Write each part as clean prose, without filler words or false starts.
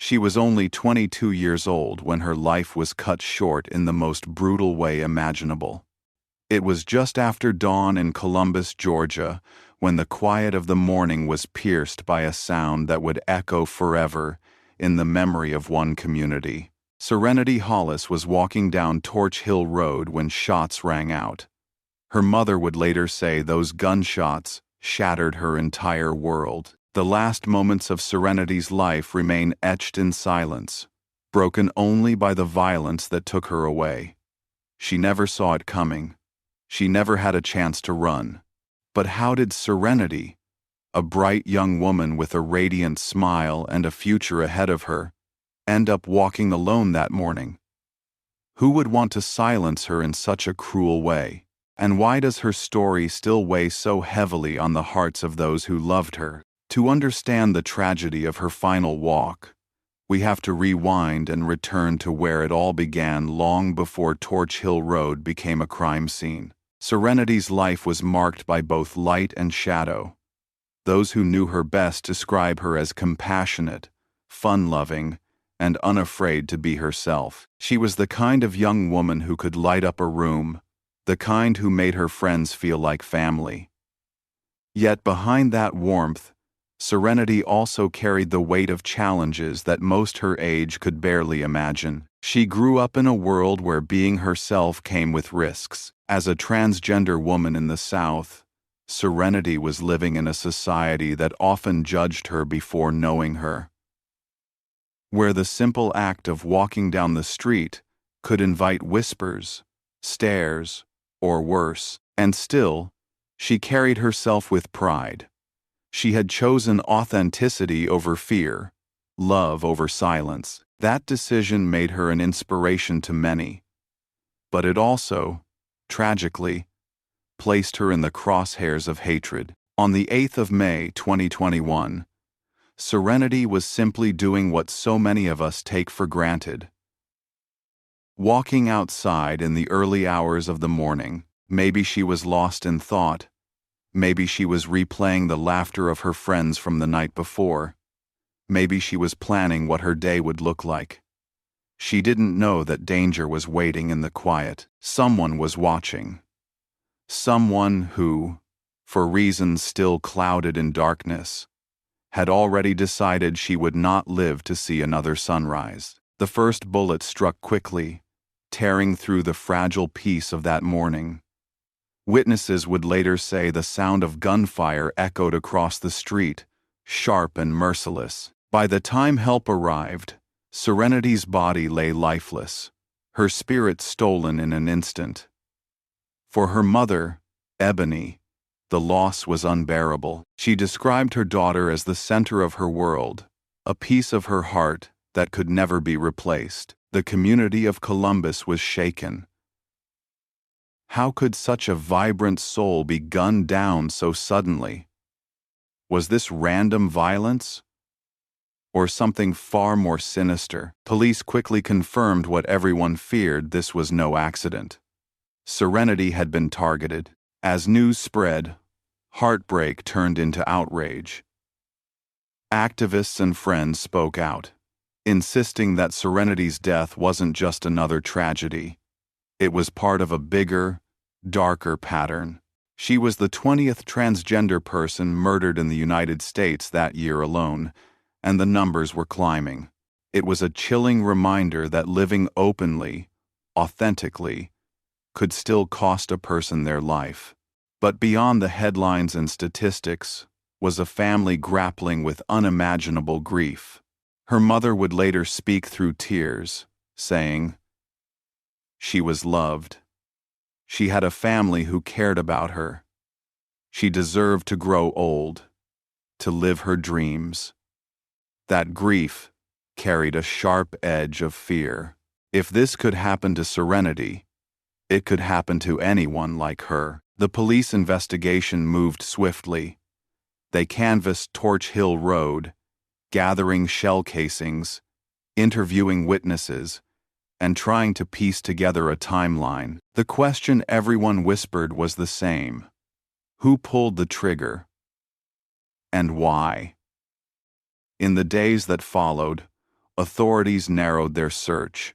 She was only 22 years old when her life was cut short in the most brutal way imaginable. It was just after dawn in Columbus, Georgia, when the quiet of the morning was pierced by a sound that would echo forever in the memory of one community. Serenity Hollis was walking down Torch Hill Road when shots rang out. Her mother would later say those gunshots shattered her entire world. The last moments of Serenity's life remain etched in silence, broken only by the violence that took her away. She never saw it coming. She never had a chance to run. But how did Serenity, a bright young woman with a radiant smile and a future ahead of her, end up walking alone that morning? Who would want to silence her in such a cruel way? And why does her story still weigh so heavily on the hearts of those who loved her? To understand the tragedy of her final walk, we have to rewind and return to where it all began long before Torch Hill Road became a crime scene. Serenity's life was marked by both light and shadow. Those who knew her best describe her as compassionate, fun-loving, and unafraid to be herself. She was the kind of young woman who could light up a room, the kind who made her friends feel like family. Yet behind that warmth, Serenity also carried the weight of challenges that most her age could barely imagine. She grew up in a world where being herself came with risks. As a transgender woman in the South, Serenity was living in a society that often judged her before knowing her, where the simple act of walking down the street could invite whispers, stares, or worse. And still, she carried herself with pride. She had chosen authenticity over fear, love over silence. That decision made her an inspiration to many. But it also, tragically, placed her in the crosshairs of hatred. On the 8th of May, 2021, Serenity was simply doing what so many of us take for granted. Walking outside in the early hours of the morning, maybe she was lost in thought. Maybe she was replaying the laughter of her friends from the night before. Maybe she was planning what her day would look like. She didn't know that danger was waiting in the quiet. Someone was watching. Someone who, for reasons still clouded in darkness, had already decided she would not live to see another sunrise. The first bullet struck quickly, tearing through the fragile peace of that morning. Witnesses would later say the sound of gunfire echoed across the street, sharp and merciless. By the time help arrived, Serenity's body lay lifeless, her spirit stolen in an instant. For her mother, Albany, the loss was unbearable. She described her daughter as the center of her world, a piece of her heart that could never be replaced. The community of Columbus was shaken. How could such a vibrant soul be gunned down so suddenly? Was this random violence? Or something far more sinister? Police quickly confirmed what everyone feared: this was no accident. Serenity had been targeted. As news spread, heartbreak turned into outrage. Activists and friends spoke out, insisting that Serenity's death wasn't just another tragedy. It was part of a bigger, darker pattern. She was the 20th transgender person murdered in the United States that year alone, and the numbers were climbing. It was a chilling reminder that living openly, authentically, could still cost a person their life. But beyond the headlines and statistics was a family grappling with unimaginable grief. Her mother would later speak through tears, saying, "She was loved. She had a family who cared about her. She deserved to grow old, to live her dreams." That grief carried a sharp edge of fear. If this could happen to Serenity, it could happen to anyone like her. The police investigation moved swiftly. They canvassed Torch Hill Road, gathering shell casings, interviewing witnesses, and trying to piece together a timeline. The question everyone whispered was the same: who pulled the trigger? And why? In the days that followed, authorities narrowed their search.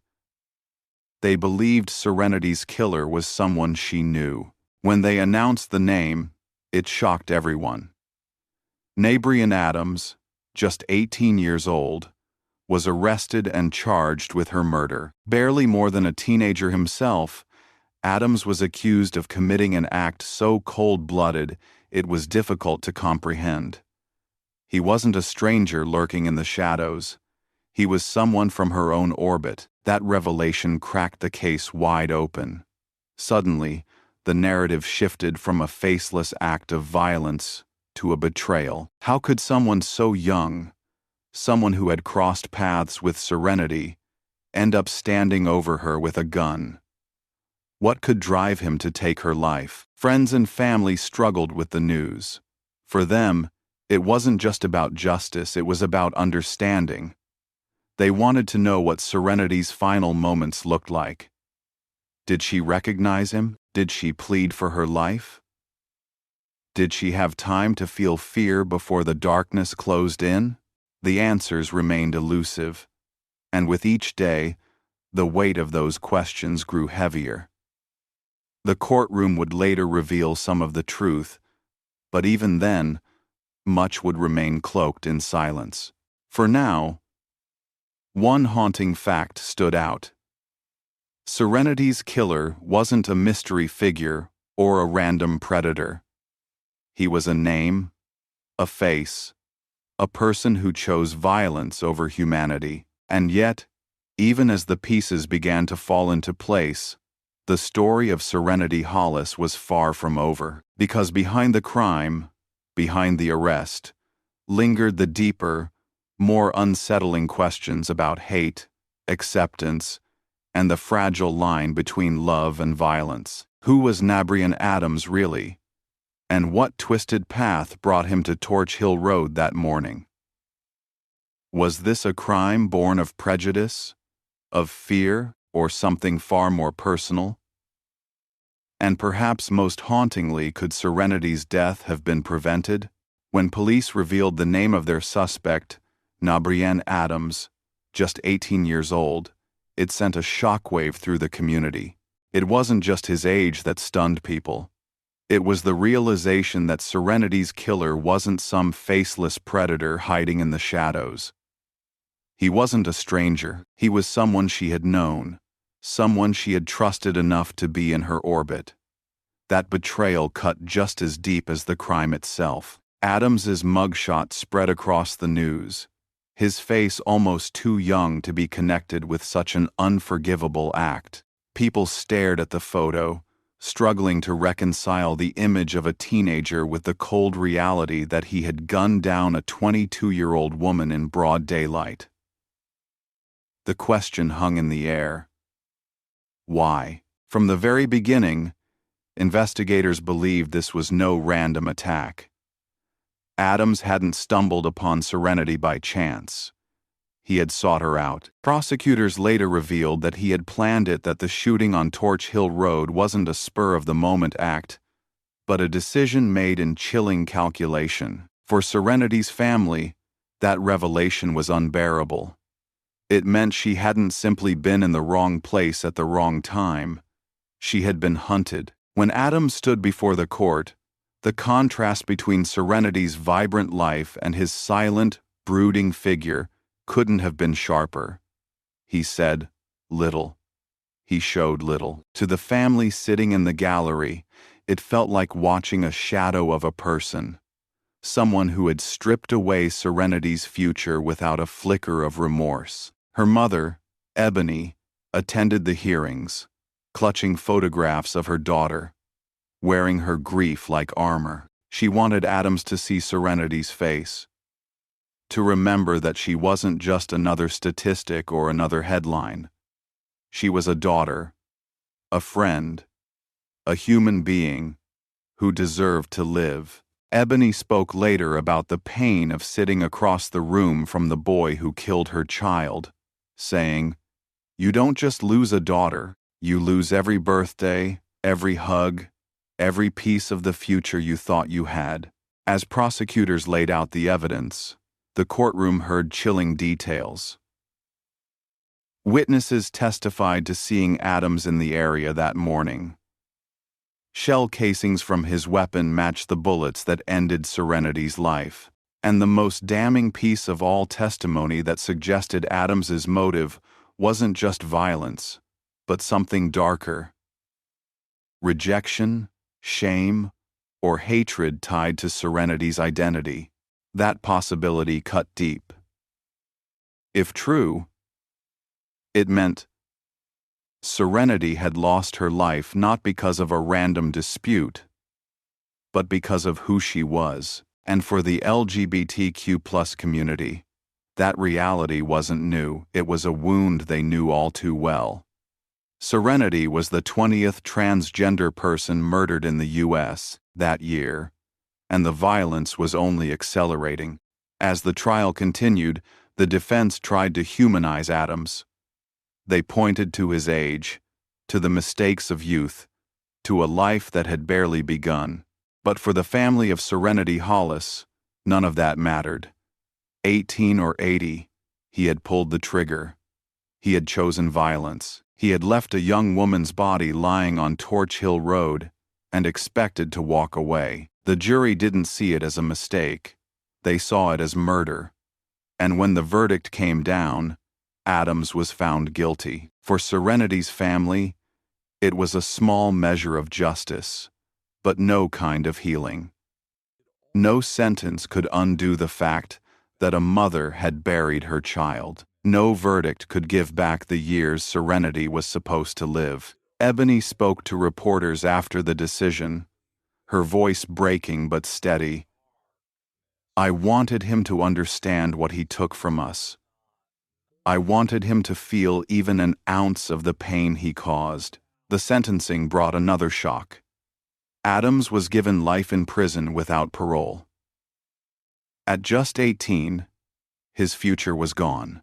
They believed Serenity's killer was someone she knew. When they announced the name, it shocked everyone. Nabrian Adams, just 18 years old, was arrested and charged with her murder. Barely more than a teenager himself, Adams was accused of committing an act so cold-blooded it was difficult to comprehend. He wasn't a stranger lurking in the shadows. He was someone from her own orbit. That revelation cracked the case wide open. Suddenly, the narrative shifted from a faceless act of violence to a betrayal. How could someone so young, someone who had crossed paths with Serenity, end up standing over her with a gun? What could drive him to take her life? Friends and family struggled with the news. For them, it wasn't just about justice, it was about understanding. They wanted to know what Serenity's final moments looked like. Did she recognize him? Did she plead for her life? Did she have time to feel fear before the darkness closed in? The answers remained elusive, and with each day, the weight of those questions grew heavier. The courtroom would later reveal some of the truth, but even then, much would remain cloaked in silence. For now, one haunting fact stood out. Serenity's killer wasn't a mystery figure or a random predator. He was a name, a face, a person who chose violence over humanity. And yet, even as the pieces began to fall into place, the story of Serenity Hollis was far from over. Because behind the crime, behind the arrest, lingered the deeper, more unsettling questions about hate, acceptance, and the fragile line between love and violence. Who was Nabrian Adams really? And what twisted path brought him to Torch Hill Road that morning? Was this a crime born of prejudice, of fear, or something far more personal? And perhaps most hauntingly, could Serenity's death have been prevented? When police revealed the name of their suspect, Nabrian Adams, just 18 years old, it sent a shockwave through the community. It wasn't just his age that stunned people. It was the realization that Serenity's killer wasn't some faceless predator hiding in the shadows. He wasn't a stranger. He was someone she had known, someone she had trusted enough to be in her orbit. That betrayal cut just as deep as the crime itself. Adams's mugshot spread across the news, his face almost too young to be connected with such an unforgivable act. People stared at the photo, struggling to reconcile the image of a teenager with the cold reality that he had gunned down a 22-year-old woman in broad daylight. The question hung in the air. Why? From the very beginning, investigators believed this was no random attack. Adams hadn't stumbled upon Serenity by chance. He had sought her out. Prosecutors later revealed that he had planned it, that the shooting on Torch Hill Road wasn't a spur-of-the-moment act, but a decision made in chilling calculation. For Serenity's family, that revelation was unbearable. It meant she hadn't simply been in the wrong place at the wrong time. She had been hunted. When Adams stood before the court, the contrast between Serenity's vibrant life and his silent, brooding figure couldn't have been sharper. He said little. He showed little. To the family sitting in the gallery, it felt like watching a shadow of a person, someone who had stripped away Serenity's future without a flicker of remorse. Her mother, Albany, attended the hearings, clutching photographs of her daughter, wearing her grief like armor. She wanted Adams to see Serenity's face, to remember that she wasn't just another statistic or another headline. She was a daughter, a friend, a human being who deserved to live. Albany spoke later about the pain of sitting across the room from the boy who killed her child, saying, "You don't just lose a daughter, you lose every birthday, every hug, every piece of the future you thought you had." As prosecutors laid out the evidence, the courtroom heard chilling details. Witnesses testified to seeing Adams in the area that morning. Shell casings from his weapon matched the bullets that ended Serenity's life. And the most damning piece of all testimony that suggested Adams's motive wasn't just violence, but something darker. Rejection, shame, or hatred tied to Serenity's identity. That possibility cut deep. If true, it meant Serenity had lost her life not because of a random dispute, but because of who she was. And for the LGBTQ+ community, that reality wasn't new, it was a wound they knew all too well. Serenity was the 20th transgender person murdered in the U.S. that year, and the violence was only accelerating. As the trial continued, the defense tried to humanize Adams. They pointed to his age, to the mistakes of youth, to a life that had barely begun. But for the family of Serenity Hollis, none of that mattered. 18 or 80, he had pulled the trigger. He had chosen violence. He had left a young woman's body lying on Torch Hill Road and expected to walk away. The jury didn't see it as a mistake. They saw it as murder. And when the verdict came down, Adams was found guilty. For Serenity's family, it was a small measure of justice, but no kind of healing. No sentence could undo the fact that a mother had buried her child. No verdict could give back the years Serenity was supposed to live. Albany spoke to reporters after the decision, her voice breaking but steady. "I wanted him to understand what he took from us. I wanted him to feel even an ounce of the pain he caused." The sentencing brought another shock. Adams was given life in prison without parole. At just 18, his future was gone.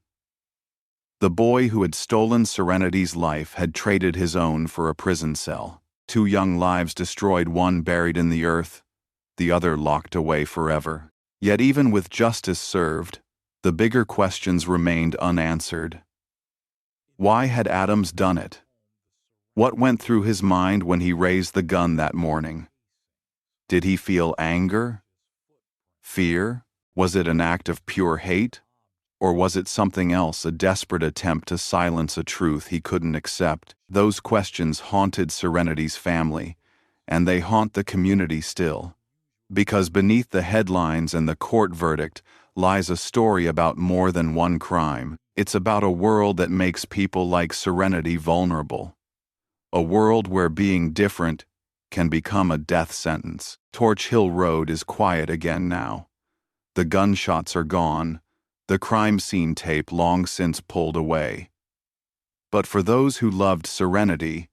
The boy who had stolen Serenity's life had traded his own for a prison cell. 2 young lives destroyed, one buried in the earth, the other locked away forever. Yet even with justice served, the bigger questions remained unanswered. Why had Adams done it? What went through his mind when he raised the gun that morning? Did he feel anger? Fear? Was it an act of pure hate? Or was it something else, a desperate attempt to silence a truth he couldn't accept? Those questions haunted Serenity's family, and they haunt the community still. Because beneath the headlines and the court verdict lies a story about more than one crime. It's about a world that makes people like Serenity vulnerable. A world where being different can become a death sentence. Torch Hill Road is quiet again now. The gunshots are gone, the crime scene tape long since pulled away. But for those who loved Serenity,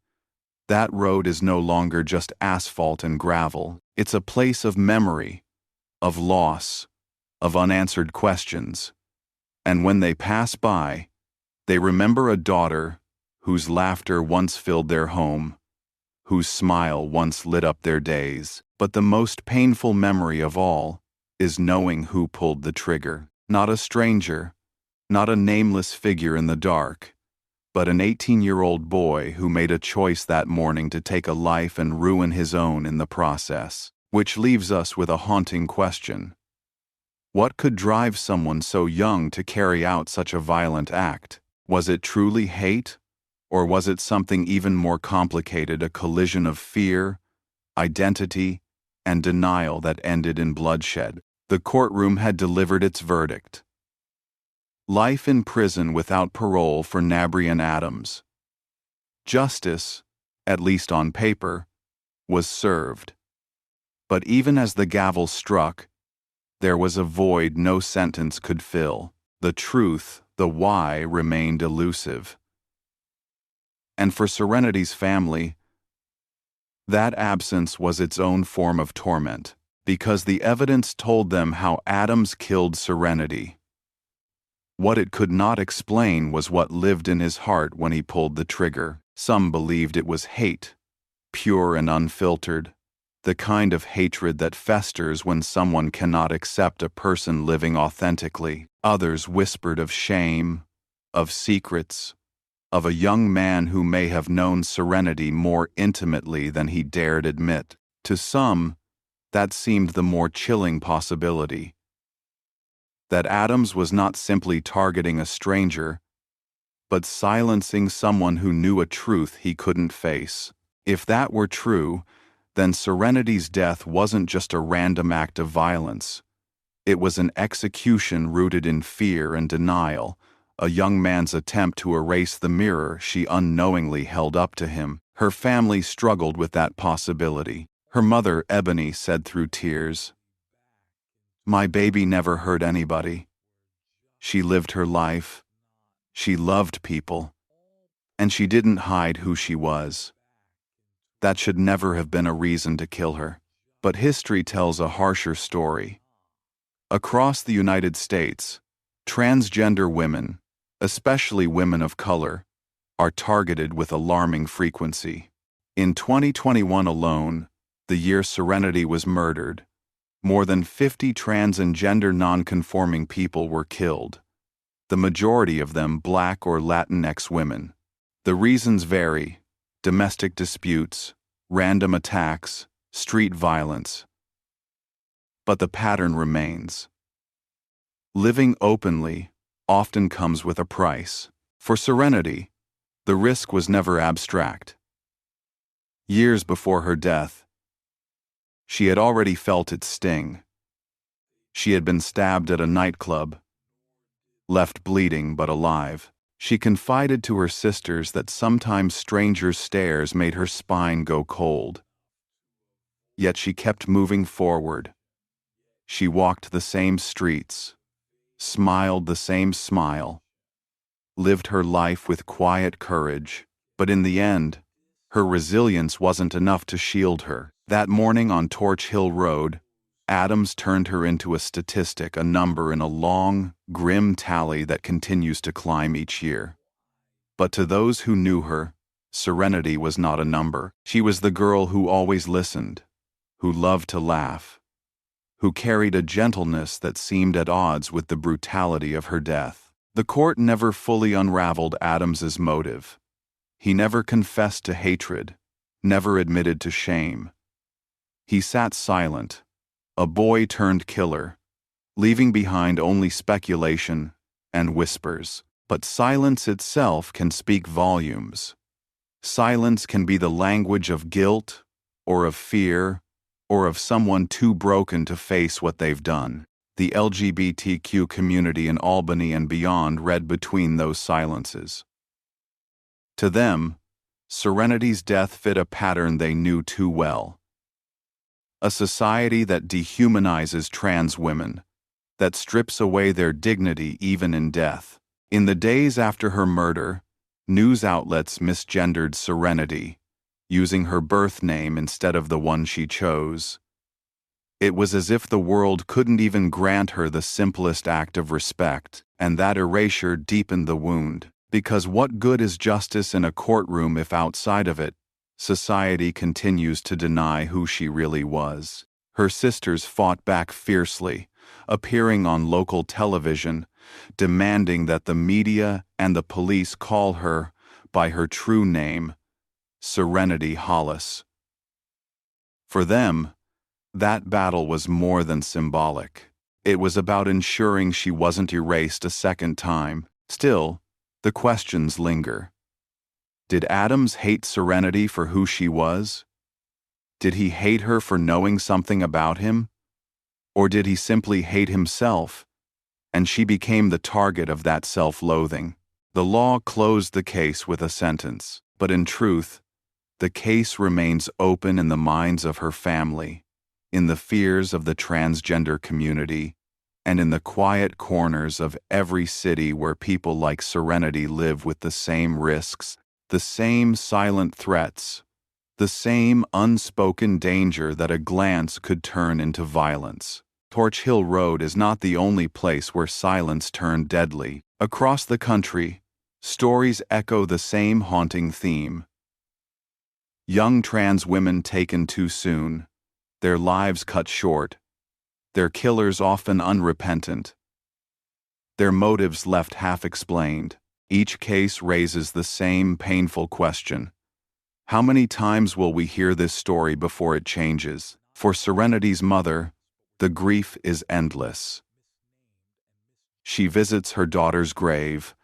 that road is no longer just asphalt and gravel. It's a place of memory, of loss, of unanswered questions. And when they pass by, they remember a daughter whose laughter once filled their home, whose smile once lit up their days. But the most painful memory of all is knowing who pulled the trigger. Not a stranger, not a nameless figure in the dark, but an 18-year-old boy who made a choice that morning to take a life and ruin his own in the process. Which leaves us with a haunting question. What could drive someone so young to carry out such a violent act? Was it truly hate? Or was it something even more complicated, a collision of fear, identity, and denial that ended in bloodshed? The courtroom had delivered its verdict. Life in prison without parole for Nabrian Adams. Justice, at least on paper, was served. But even as the gavel struck, there was a void no sentence could fill. The truth, the why, remained elusive. And for Serenity's family, that absence was its own form of torment, because the evidence told them how Adams killed Serenity. What it could not explain was what lived in his heart when he pulled the trigger. Some believed it was hate, pure and unfiltered, the kind of hatred that festers when someone cannot accept a person living authentically. Others whispered of shame, of secrets, of a young man who may have known Serenity more intimately than he dared admit. To some, that seemed the more chilling possibility. That Adams was not simply targeting a stranger, but silencing someone who knew a truth he couldn't face. If that were true, then Serenity's death wasn't just a random act of violence. It was an execution rooted in fear and denial, a young man's attempt to erase the mirror she unknowingly held up to him. Her family struggled with that possibility. Her mother, Ebony, said through tears, "My baby never hurt anybody. She lived her life. She loved people. And she didn't hide who she was. That should never have been a reason to kill her." But history tells a harsher story. Across the United States, transgender women, especially women of color, are targeted with alarming frequency. In 2021 alone, the year Serenity was murdered, more than 50 trans and gender non-conforming people were killed, the majority of them Black or Latinx women. The reasons vary: domestic disputes, random attacks, street violence. But the pattern remains. Living openly often comes with a price. For Serenity, the risk was never abstract. Years before her death, she had already felt its sting. She had been stabbed at a nightclub, left bleeding but alive. She confided to her sisters that sometimes strangers' stares made her spine go cold. Yet she kept moving forward. She walked the same streets, smiled the same smile, lived her life with quiet courage. But in the end, her resilience wasn't enough to shield her. That morning on Torch Hill Road, Adams turned her into a statistic, a number in a long, grim tally that continues to climb each year. But to those who knew her, Serenity was not a number. She was the girl who always listened, who loved to laugh, who carried a gentleness that seemed at odds with the brutality of her death. The court never fully unraveled Adams's motive. He never confessed to hatred, never admitted to shame. He sat silent, a boy-turned-killer, leaving behind only speculation and whispers. But silence itself can speak volumes. Silence can be the language of guilt, or of fear, or of someone too broken to face what they've done. The LGBTQ community in Albany and beyond read between those silences. To them, Serenity's death fit a pattern they knew too well. A society that dehumanizes trans women, that strips away their dignity even in death. In the days after her murder, news outlets misgendered Serenity, using her birth name instead of the one she chose. It was as if the world couldn't even grant her the simplest act of respect, and that erasure deepened the wound. Because what good is justice in a courtroom if outside of it, society continues to deny who she really was? Her sisters fought back fiercely, appearing on local television, demanding that the media and the police call her by her true name, Serenity Hollis. For them, that battle was more than symbolic. It was about ensuring she wasn't erased a second time. Still, the questions linger. Did Adams hate Serenity for who she was? Did he hate her for knowing something about him? Or did he simply hate himself, and she became the target of that self-loathing? The law closed the case with a sentence, but in truth, the case remains open in the minds of her family, in the fears of the transgender community, and in the quiet corners of every city where people like Serenity live with the same risks, the same silent threats, the same unspoken danger that a glance could turn into violence. Torch Hill Road is not the only place where silence turned deadly. Across the country, stories echo the same haunting theme. Young trans women taken too soon, their lives cut short, their killers often unrepentant, their motives left half-explained. Each case raises the same painful question. How many times will we hear this story before it changes? For Serenity's mother, the grief is endless. She visits her daughter's grave,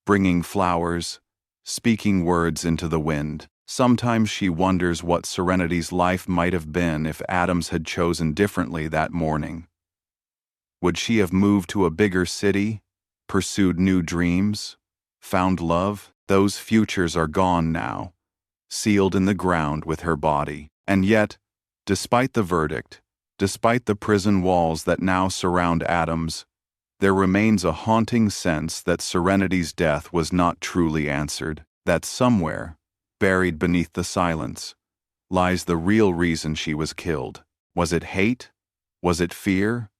bringing flowers, speaking words into the wind. Sometimes she wonders what Serenity's life might have been if Adams had chosen differently that morning. Would she have moved to a bigger city, pursued new dreams, found love? Those futures are gone now, sealed in the ground with her body. And yet, despite the verdict, despite the prison walls that now surround Adams, there remains a haunting sense that Serenity's death was not truly answered, that somewhere, buried beneath the silence, lies the real reason she was killed. Was it hate? Was it fear?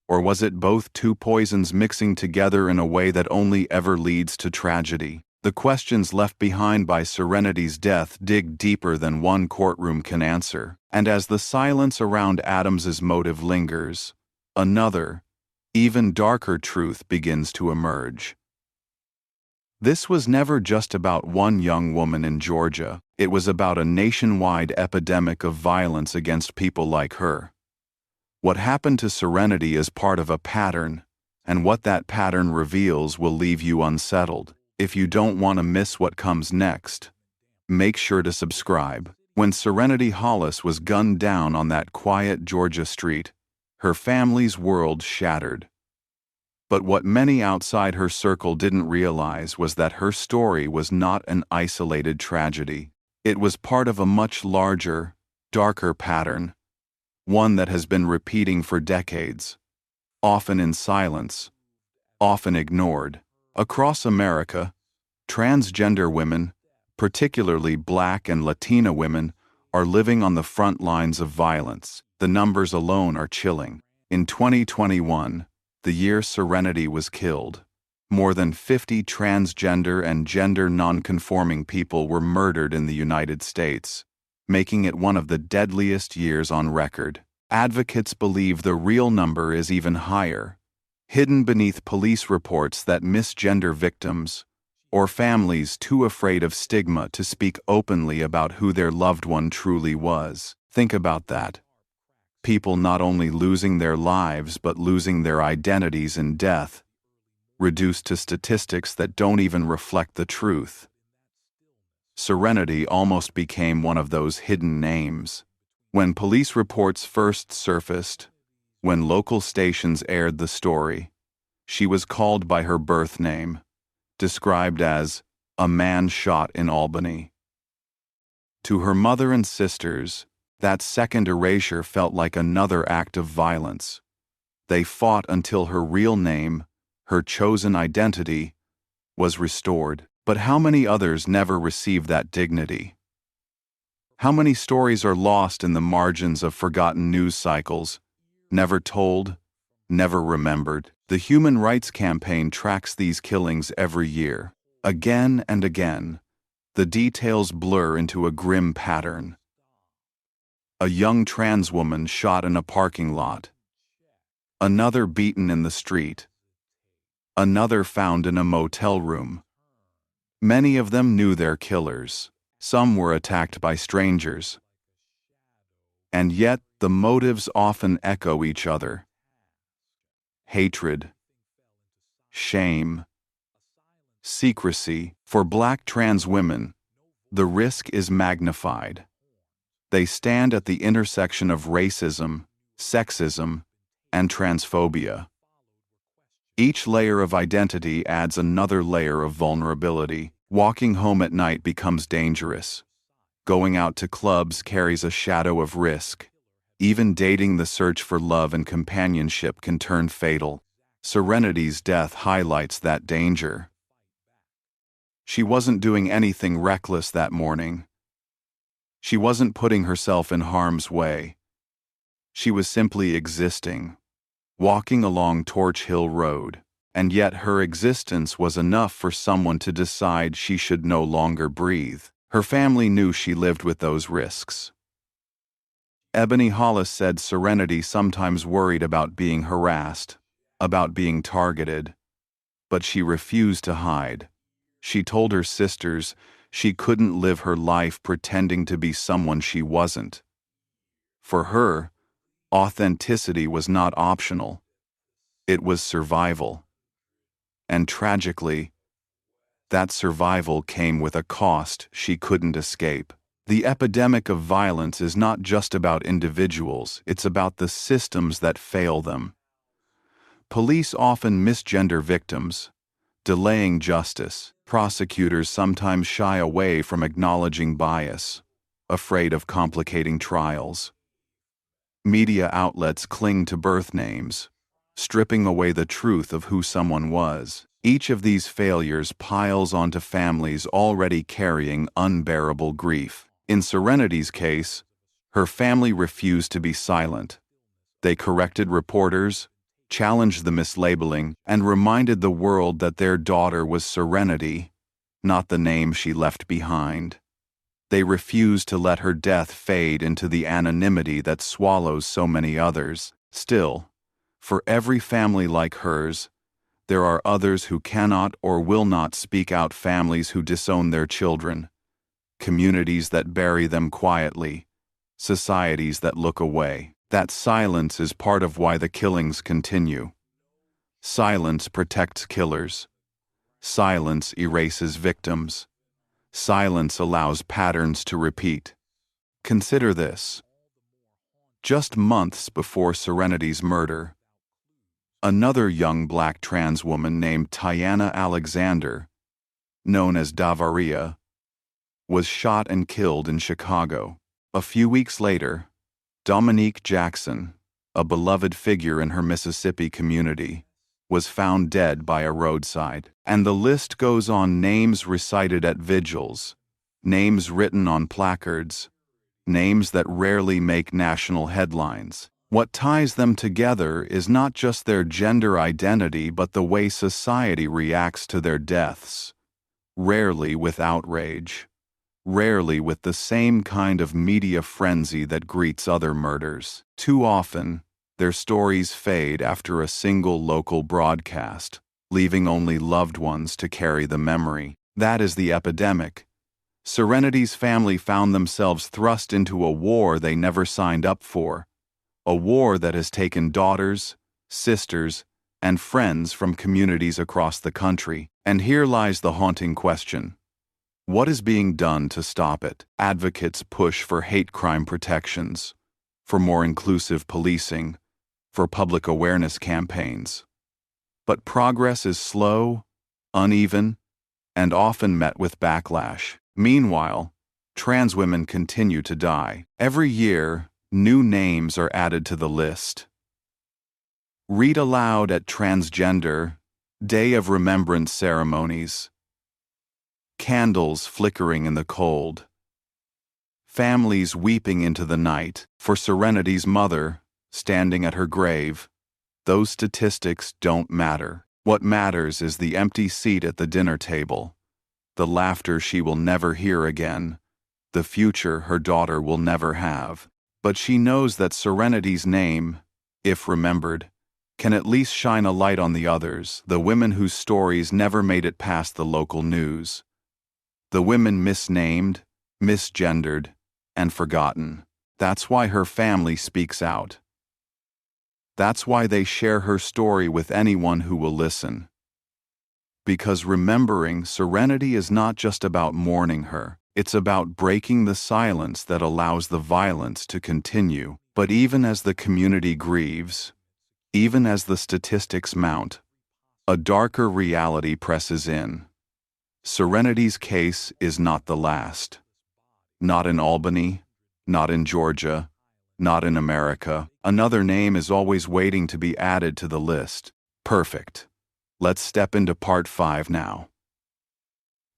Or was it both, two poisons mixing together in a way that only ever leads to tragedy? The questions left behind by Serenity's death dig deeper than one courtroom can answer. And as the silence around Adams's motive lingers, another, even darker truth begins to emerge. This was never just about one young woman in Georgia. It was about a nationwide epidemic of violence against people like her. What happened to Serenity is part of a pattern, and what that pattern reveals will leave you unsettled. If you don't want to miss what comes next, make sure to subscribe. When Serenity Hollis was gunned down on that quiet Georgia street, her family's world shattered. But what many outside her circle didn't realize was that her story was not an isolated tragedy. It was part of a much larger, darker pattern, one that has been repeating for decades, often in silence, often ignored. Across America, transgender women, particularly Black and Latina women, are living on the front lines of violence. The numbers alone are chilling. In 2021, the year Serenity was killed, more than 50 transgender and gender non-conforming people were murdered in the United States, making it one of the deadliest years on record. Advocates believe the real number is even higher, hidden beneath police reports that misgender victims, or families too afraid of stigma to speak openly about who their loved one truly was. Think about that. People not only losing their lives but losing their identities in death, reduced to statistics that don't even reflect the truth. Serenity almost became one of those hidden names. When police reports first surfaced, when local stations aired the story, she was called by her birth name, described as a man shot in Albany. To her mother and sisters, that second erasure felt like another act of violence. They fought until her real name, her chosen identity, was restored. But how many others never received that dignity? How many stories are lost in the margins of forgotten news cycles, never told, never remembered? The Human Rights Campaign tracks these killings every year. Again and again, the details blur into a grim pattern. A young trans woman shot in a parking lot. Another beaten in the street. Another found in a motel room. Many of them knew their killers. Some were attacked by strangers. And yet, the motives often echo each other. Hatred, shame, secrecy. For Black trans women, the risk is magnified. They stand at the intersection of racism, sexism, and transphobia. Each layer of identity adds another layer of vulnerability. Walking home at night becomes dangerous. Going out to clubs carries a shadow of risk. Even dating the search for love and companionship can turn fatal. Serenity's death highlights that danger. She wasn't doing anything reckless that morning. She wasn't putting herself in harm's way. She was simply existing, walking along Torch Hill Road, and yet her existence was enough for someone to decide she should no longer breathe. Her family knew she lived with those risks. Albany Hollis said Serenity sometimes worried about being harassed, about being targeted, but she refused to hide. She told her sisters she couldn't live her life pretending to be someone she wasn't. For her, authenticity was not optional. It was survival. And tragically, that survival came with a cost she couldn't escape. The epidemic of violence is not just about individuals, it's about the systems that fail them. Police often misgender victims, delaying justice. Prosecutors sometimes shy away from acknowledging bias, afraid of complicating trials. Media outlets cling to birth names, stripping away the truth of who someone was. Each of these failures piles onto families already carrying unbearable grief. In Serenity's case, her family refused to be silent. They corrected reporters, challenged the mislabeling, and reminded the world that their daughter was Serenity, not the name she left behind. They refused to let her death fade into the anonymity that swallows so many others. Still, for every family like hers, there are others who cannot or will not speak out, families who disown their children, communities that bury them quietly, societies that look away. That silence is part of why the killings continue. Silence protects killers. Silence erases victims. Silence allows patterns to repeat. Consider this. Just months before Serenity's murder, another young black trans woman named Tiana Alexander, known as Davaria, was shot and killed in Chicago. A few weeks later, Dominique Jackson, a beloved figure in her Mississippi community, was found dead by a roadside. And the list goes on: names recited at vigils, names written on placards, names that rarely make national headlines. What ties them together is not just their gender identity but the way society reacts to their deaths, rarely with outrage, rarely with the same kind of media frenzy that greets other murders. Too often, their stories fade after a single local broadcast, leaving only loved ones to carry the memory. That is the epidemic. Serenity's family found themselves thrust into a war they never signed up for, a war that has taken daughters, sisters, and friends from communities across the country. And here lies the haunting question. What is being done to stop it? Advocates push for hate crime protections, for more inclusive policing, for public awareness campaigns. But progress is slow, uneven, and often met with backlash. Meanwhile, trans women continue to die. Every year, new names are added to the list. Read aloud at Transgender, Day of Remembrance ceremonies. Candles flickering in the cold. Families weeping into the night. For Serenity's mother, standing at her grave, those statistics don't matter. What matters is the empty seat at the dinner table, the laughter she will never hear again, the future her daughter will never have. But she knows that Serenity's name, if remembered, can at least shine a light on the others, the women whose stories never made it past the local news, the women misnamed, misgendered, and forgotten. That's why her family speaks out. That's why they share her story with anyone who will listen. Because remembering Serenity is not just about mourning her, it's about breaking the silence that allows the violence to continue. But even as the community grieves, even as the statistics mount, a darker reality presses in. Serenity's case is not the last. Not in Albany, not in Georgia, not in America. Another name is always waiting to be added to the list. Perfect. Let's step into part 5 now.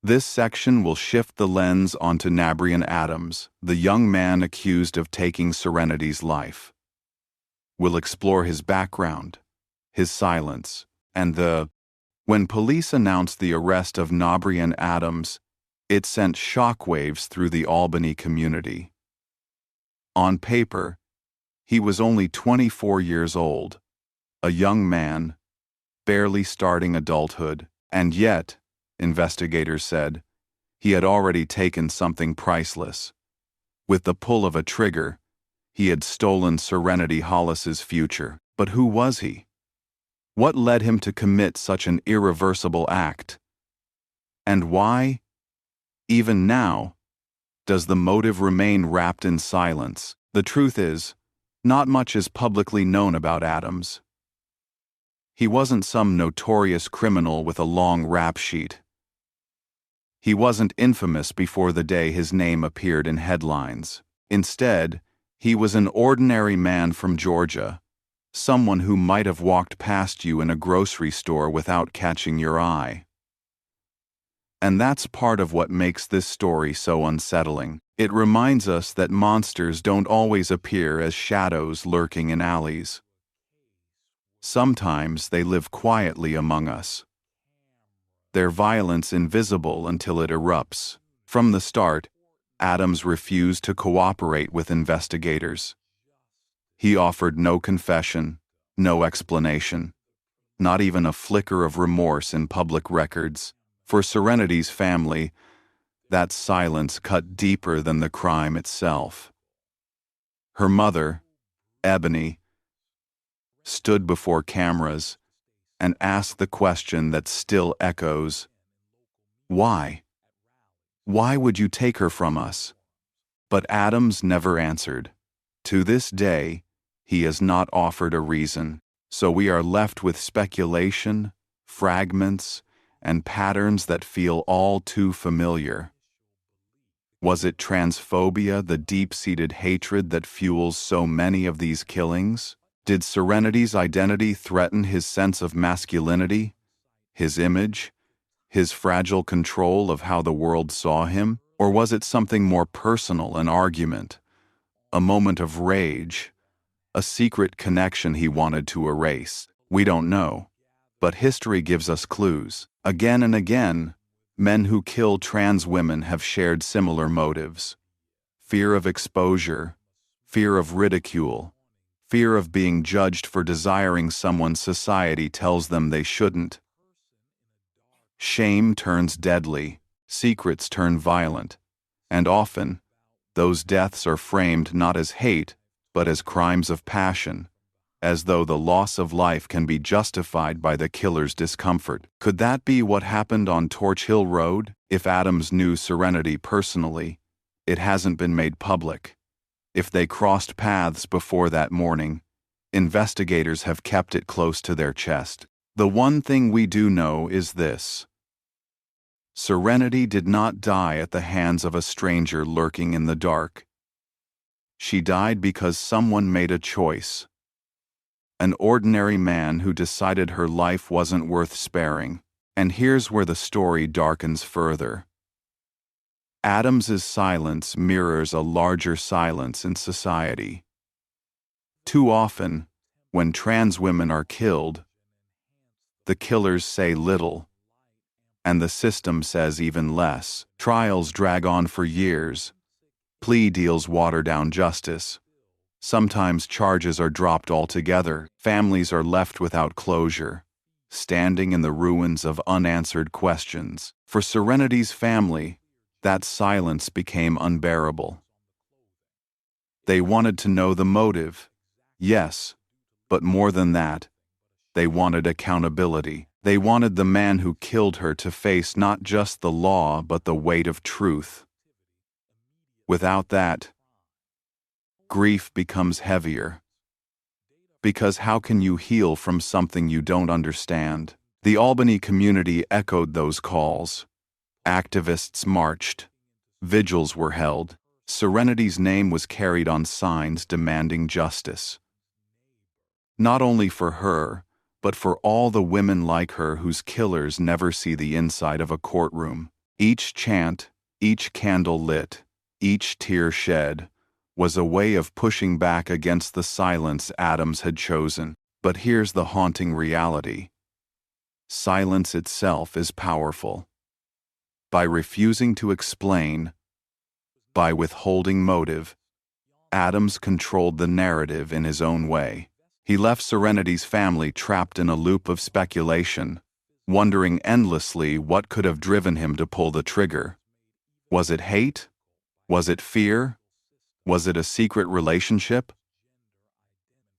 This section will shift the lens onto Nabrian Adams, the young man accused of taking Serenity's life. We'll explore his background, his silence, and when police announced the arrest of Nabrian Adams, it sent shockwaves through the Albany community. On paper, he was only 24 years old, a young man, barely starting adulthood, and yet, investigators said. He had already taken something priceless. With the pull of a trigger, he had stolen Serenity Hollis's future. But who was he? What led him to commit such an irreversible act? And why, even now, does the motive remain wrapped in silence? The truth is, not much is publicly known about Adams. He wasn't some notorious criminal with a long rap sheet. He wasn't infamous before the day his name appeared in headlines. Instead, he was an ordinary man from Georgia, someone who might have walked past you in a grocery store without catching your eye. And that's part of what makes this story so unsettling. It reminds us that monsters don't always appear as shadows lurking in alleys. Sometimes they live quietly among us, their violence invisible until it erupts. From the start, Adams refused to cooperate with investigators. He offered no confession, no explanation, not even a flicker of remorse in public records. For Serenity's family, that silence cut deeper than the crime itself. Her mother, Albany, stood before cameras and asked the question that still echoes, "Why? Why would you take her from us?" But Adams never answered. To this day, he has not offered a reason, so we are left with speculation, fragments, and patterns that feel all too familiar. Was it transphobia, the deep-seated hatred that fuels so many of these killings? Did Serenity's identity threaten his sense of masculinity, his image, his fragile control of how the world saw him? Or was it something more personal, an argument, a moment of rage, a secret connection he wanted to erase? We don't know. But history gives us clues. Again and again, men who kill trans women have shared similar motives. Fear of exposure, fear of ridicule, fear of being judged for desiring someone society tells them they shouldn't. Shame turns deadly, secrets turn violent, and often, those deaths are framed not as hate, but as crimes of passion, as though the loss of life can be justified by the killer's discomfort. Could that be what happened on Torch Hill Road? If Adams knew Serenity personally, it hasn't been made public. If they crossed paths before that morning, investigators have kept it close to their chest. The one thing we do know is this: Serenity did not die at the hands of a stranger lurking in the dark. She died because someone made a choice. An ordinary man who decided her life wasn't worth sparing. And here's where the story darkens further. Adams's silence mirrors a larger silence in society. Too often, when trans women are killed, the killers say little, and the system says even less. Trials drag on for years. Plea deals water down justice. Sometimes charges are dropped altogether. Families are left without closure, standing in the ruins of unanswered questions. For Serenity's family, that silence became unbearable. They wanted to know the motive, yes, but more than that, they wanted accountability. They wanted the man who killed her to face not just the law but the weight of truth. Without that, grief becomes heavier. Because how can you heal from something you don't understand? The Albany community echoed those calls. Activists marched. Vigils were held. Serenity's name was carried on signs demanding justice. Not only for her, but for all the women like her whose killers never see the inside of a courtroom. Each chant, each candle lit, each tear shed, was a way of pushing back against the silence Adams had chosen. But here's the haunting reality. Silence itself is powerful. By refusing to explain, by withholding motive, Adams controlled the narrative in his own way. He left Serenity's family trapped in a loop of speculation, wondering endlessly what could have driven him to pull the trigger. Was it hate? Was it fear? Was it a secret relationship?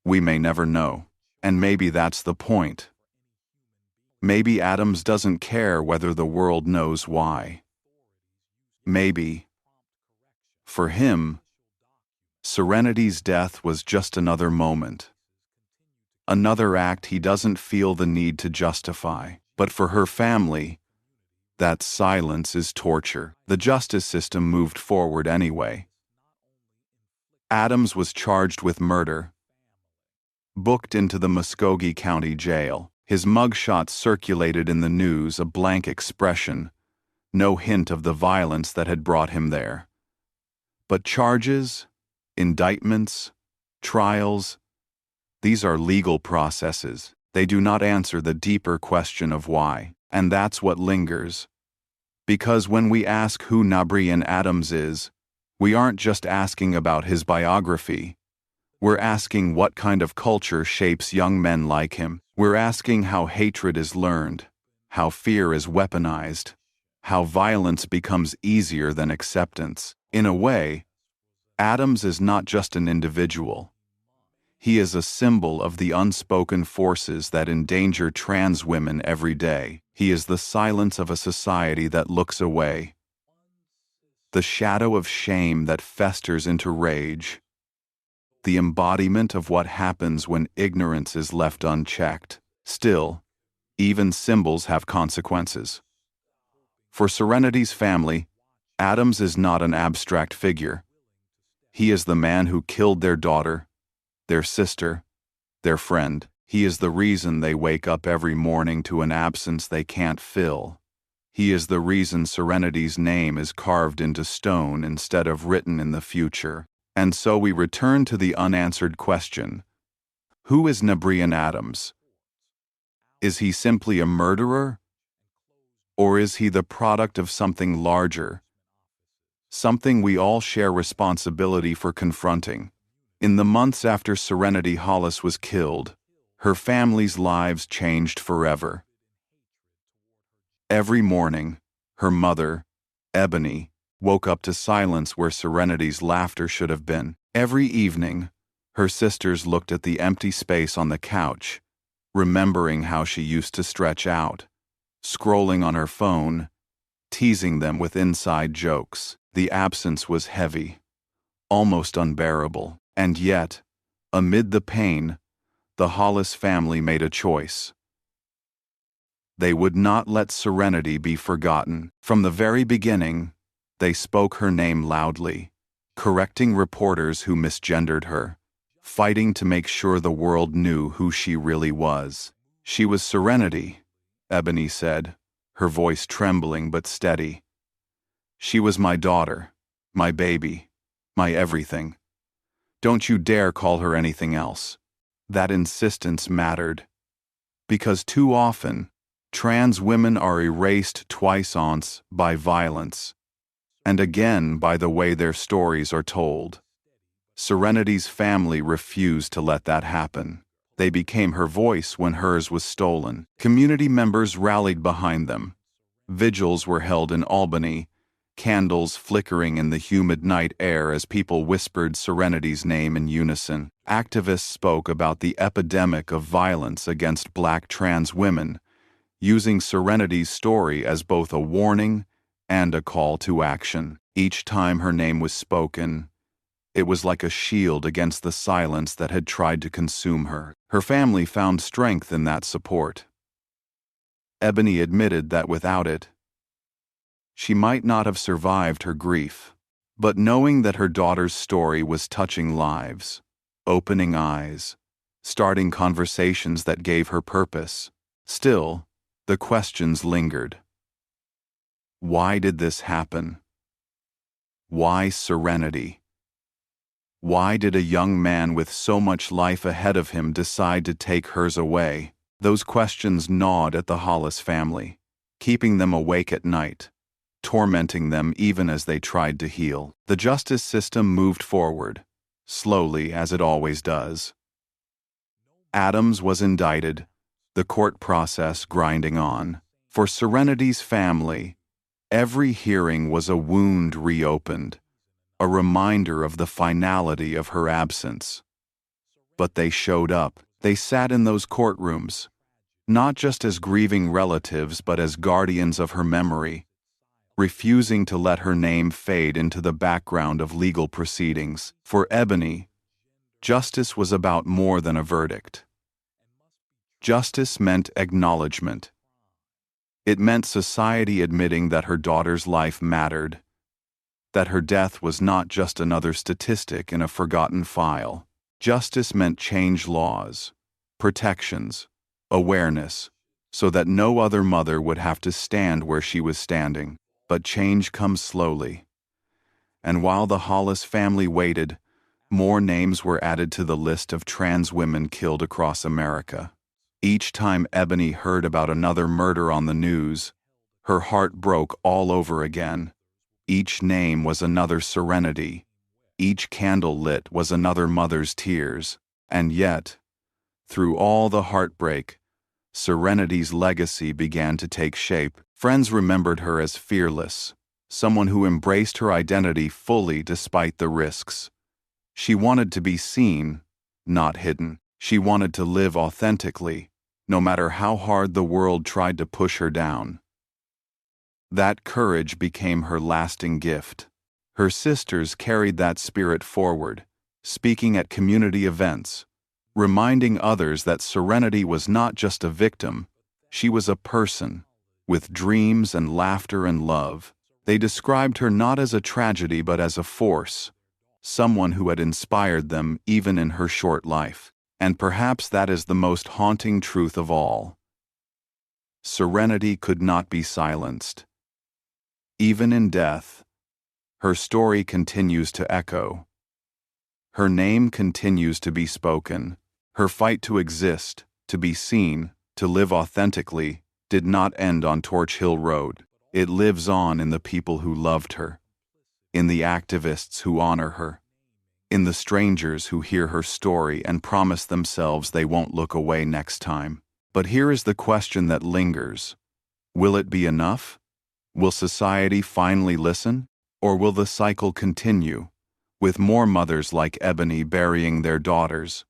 We may never know, and maybe that's the point. Maybe Adams doesn't care whether the world knows why. Maybe, for him, Serenity's death was just another moment. Another act he doesn't feel the need to justify. But for her family, that silence is torture. The justice system moved forward anyway. Adams was charged with murder, booked into the Muskogee County Jail. His mugshot circulated in the news, a blank expression, no hint of the violence that had brought him there. But charges, indictments, trials, these are legal processes. They do not answer the deeper question of why, and that's what lingers. Because when we ask who Nabrian Adams is, we aren't just asking about his biography. We're asking what kind of culture shapes young men like him. We're asking how hatred is learned, how fear is weaponized, how violence becomes easier than acceptance. In a way, Adams is not just an individual. He is a symbol of the unspoken forces that endanger trans women every day. He is the silence of a society that looks away, the shadow of shame that festers into rage, the embodiment of what happens when ignorance is left unchecked. Still, even symbols have consequences. For Serenity's family, Adams is not an abstract figure. He is the man who killed their daughter, their sister, their friend. He is the reason they wake up every morning to an absence they can't fill. He is the reason Serenity's name is carved into stone instead of written in the future. And so we return to the unanswered question: who is Nabrian Adams? Is he simply a murderer? Or is he the product of something larger? Something we all share responsibility for confronting. In the months after Serenity Hollis was killed, her family's lives changed forever. Every morning, her mother, Albany, woke up to silence where Serenity's laughter should have been. Every evening, her sisters looked at the empty space on the couch, remembering how she used to stretch out, scrolling on her phone, teasing them with inside jokes. The absence was heavy, almost unbearable. And yet, amid the pain, the Hollis family made a choice. They would not let Serenity be forgotten. From the very beginning, they spoke her name loudly, correcting reporters who misgendered her, fighting to make sure the world knew who she really was. She was Serenity, Albany said, her voice trembling but steady. She was my daughter, my baby, my everything. Don't you dare call her anything else. That insistence mattered. Because too often, trans women are erased twice once by violence, and again by the way their stories are told. Serenity's family refused to let that happen. They became her voice when hers was stolen. Community members rallied behind them. Vigils were held in Albany, candles flickering in the humid night air as people whispered Serenity's name in unison. Activists spoke about the epidemic of violence against Black trans women, using Serenity's story as both a warning and a call to action. Each time her name was spoken, it was like a shield against the silence that had tried to consume her. Her family found strength in that support. Albany admitted that without it, she might not have survived her grief. But knowing that her daughter's story was touching lives, opening eyes, starting conversations that gave her purpose, still, the questions lingered. Why did this happen? Why Serenity? Why did a young man with so much life ahead of him decide to take hers away? Those questions gnawed at the Hollis family, keeping them awake at night, tormenting them even as they tried to heal. The justice system moved forward, slowly as it always does. Adams was indicted, the court process grinding on. For Serenity's family, every hearing was a wound reopened, a reminder of the finality of her absence. But they showed up. They sat in those courtrooms, not just as grieving relatives but as guardians of her memory, refusing to let her name fade into the background of legal proceedings. For Ebony, justice was about more than a verdict. Justice meant acknowledgement. It meant society admitting that her daughter's life mattered, that her death was not just another statistic in a forgotten file. Justice meant change laws, protections, awareness, so that no other mother would have to stand where she was standing. But change comes slowly. And while the Hollis family waited, more names were added to the list of trans women killed across America. Each time Ebony heard about another murder on the news, her heart broke all over again. Each name was another Serenity. Each candle lit was another mother's tears. And yet, through all the heartbreak, Serenity's legacy began to take shape. Friends remembered her as fearless, someone who embraced her identity fully despite the risks. She wanted to be seen, not hidden. She wanted to live authentically, no matter how hard the world tried to push her down. That courage became her lasting gift. Her sisters carried that spirit forward, speaking at community events, reminding others that Serenity was not just a victim, she was a person, with dreams and laughter and love. They described her not as a tragedy but as a force, someone who had inspired them even in her short life. And perhaps that is the most haunting truth of all. Serenity could not be silenced. Even in death, her story continues to echo. Her name continues to be spoken. Her fight to exist, to be seen, to live authentically, did not end on Torch Hill Road. It lives on in the people who loved her, in the activists who honor her, in the strangers who hear her story and promise themselves they won't look away next time. But here is the question that lingers. Will it be enough? Will society finally listen? Or will the cycle continue, with more mothers like Ebony burying their daughters?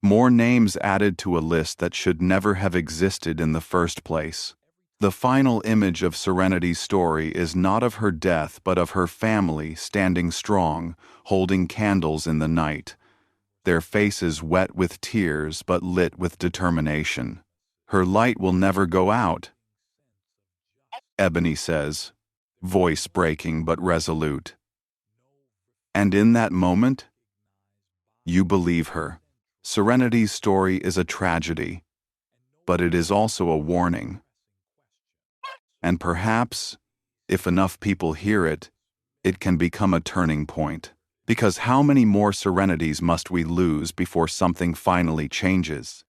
More names added to a list that should never have existed in the first place. The final image of Serenity's story is not of her death but of her family standing strong, holding candles in the night, their faces wet with tears but lit with determination. Her light will never go out, Ebony says, voice breaking but resolute. And in that moment, you believe her. Serenity's story is a tragedy, but it is also a warning. And perhaps, if enough people hear it, it can become a turning point. Because how many more Serenities must we lose before something finally changes?